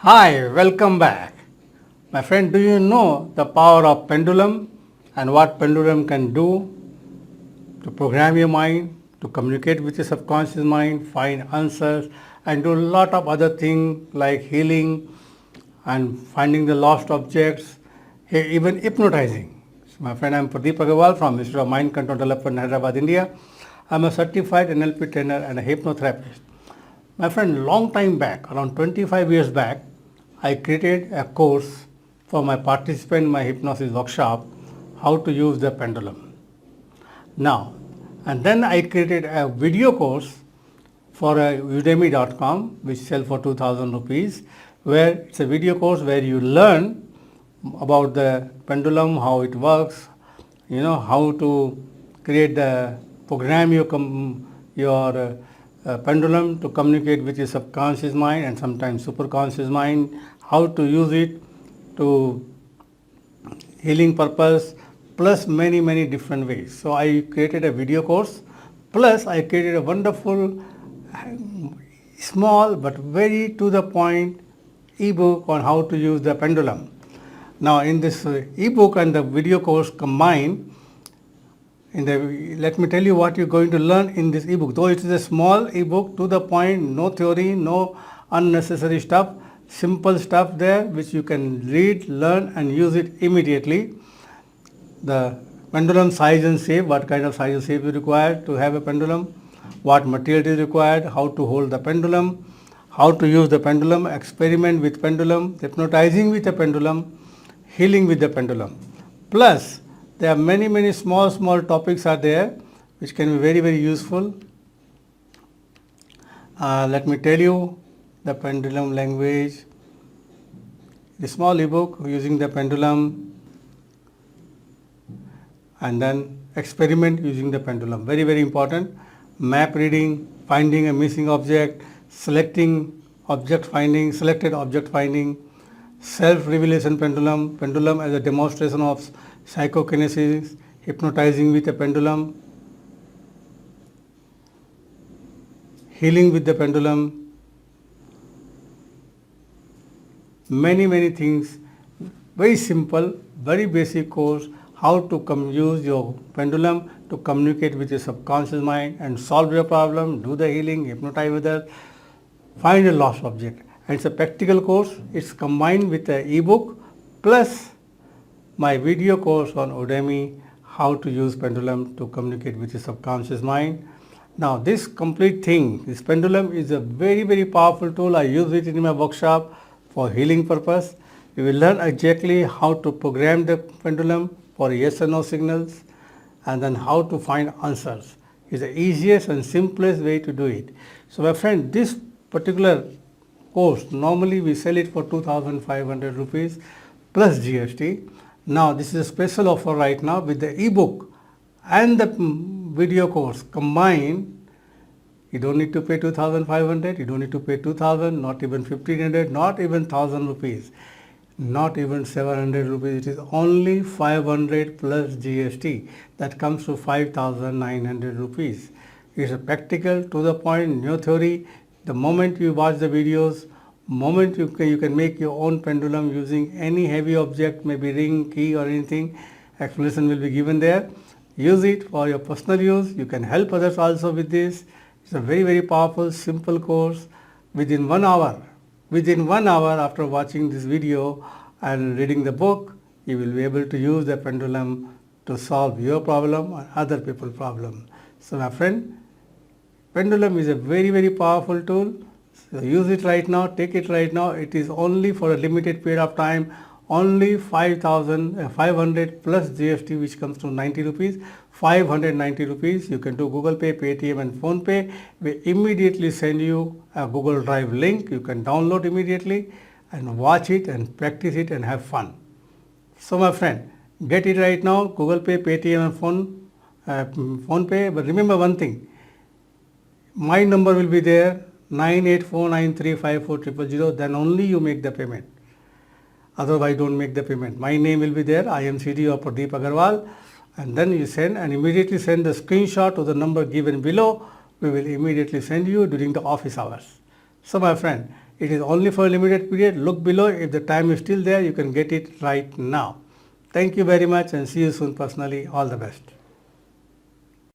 Hi, welcome back. My friend, do you know the power of pendulum and what pendulum can do to program your mind, to communicate with your subconscious mind, find answers, and do a lot of other things like healing and finding the lost objects, even hypnotizing. So my friend, I'm Pradeep Aggarwal from Institute of Mind Control Development, Hyderabad, India. I'm a certified NLP trainer and a hypnotherapist. My friend, long time back, around 25 years back, I created a course for my participant in my hypnosis workshop, how to use the pendulum. Now, and then I created a video course for Udemy.com, which sells for 2000 rupees, where it's a video course where you learn about the pendulum, how it works, how to create the program your pendulum to communicate with your subconscious mind and sometimes superconscious mind, how to use it to healing purpose, plus many different ways. So I created a video course, plus I created a wonderful, small but very to the point ebook on how to use the pendulum. Now in this ebook and the video course combined, let me tell you what you're going to learn in this ebook. Though it is a small ebook, to the point, no theory, no unnecessary stuff, simple stuff there which you can read, learn and use it immediately. The pendulum size and shape, what kind of size and shape is required to have a pendulum, what material is required, how to hold the pendulum, how to use the pendulum, experiment with pendulum, hypnotizing with the pendulum, healing with the pendulum. Plus, there are many small topics are there which can be very useful. Let me tell you the pendulum language, the small ebook using the pendulum, and then experiment using the pendulum. Very important. Map reading, finding a missing object, selecting object finding, selected object finding, self-revelation pendulum, pendulum as a demonstration of psychokinesis, hypnotizing with a pendulum, healing with the pendulum, many things. Very simple, very basic course, how to use your pendulum to communicate with your subconscious mind and solve your problem, do the healing, hypnotize others, find a lost object. And it's a practical course. It's combined with an ebook plus my video course on Udemy, how to use pendulum to communicate with your subconscious mind. Now this complete thing, this pendulum is a very powerful tool. I use it in my workshop for healing purpose. You will learn exactly how to program the pendulum for yes and no signals, and then how to find answers. It's the easiest and simplest way to do it. So my friend, this particular course, normally we sell it for 2,500 rupees plus GST. Now this is a special offer right now with the ebook and the video course combined. You don't need to pay 2,500, you don't need to pay 2,000, not even 1,500, not even 1,000 rupees, not even 700 rupees. It is only 500 plus GST. That comes to 5,900 rupees. It's a practical, to the point, no theory. The moment you watch the videos, moment you can make your own pendulum using any heavy object, maybe ring, key or anything. Explanation will be given there. Use it for your personal use. You can help others also with this. It's a very powerful, simple course. Within 1 hour after watching this video and reading the book, you will be able to use the pendulum to solve your problem or other people's problem. So my friend, pendulum is a very powerful tool. So use it right now, take it right now. It is only for a limited period of time, only 500 plus GST, which comes to 90 rupees, 590 rupees. You can do Google Pay, Paytm and Phone Pay. We immediately send you a Google Drive link. You can download immediately and watch it and practice it and have fun. So my friend, get it right now, Google Pay, Paytm and Phone Pay. But remember one thing, my number will be there, 9849354000, then only you make the payment. Otherwise don't make the payment. My name will be there, I am CDO of Pradeep Aggarwal, and then you send and immediately send the screenshot to the number given below. We will immediately send you during the office hours. So my friend, It is only for a limited period. Look below. If the time is still there, you can get it right now. Thank you very much and see you soon personally. All the best.